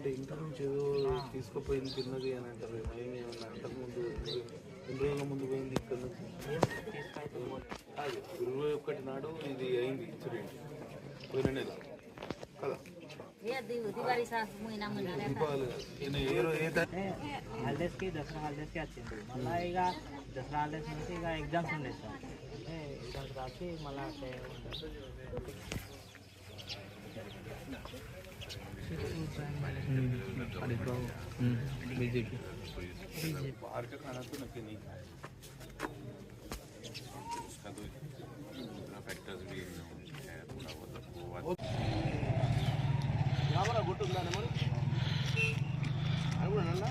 అంటే ఇంటర్ నుంచి ఏదో తీసుకుపోయింది తిన్నది అని అంటారు. ఏమేమన్నా అంతకుముందు ఎన్ని రోజుల ముందు పోయింది ఇక్కడ నుంచి? 21 నాడు ఇది అయింది ఇన్సిడెంట్, పోయిన నెల కదా. హాలిడేస్కి దసరా హాలిడేస్కి వచ్చింది. మళ్ళీ ఇక దసరా హాలిడేస్ నుంచి ఇక ఎగ్జామ్స్ ఉండే సార్. అంటే ఎగ్జామ్స్ రాసి మళ్ళీ बीजेपी बाहर का खाना तो नक्की नहीं खाया, उसका तो दूसरा फैक्टर्स भी है थोड़ा बहुत। రామరా గుట్టు ఉందానే మరి అది కూడా నల్ల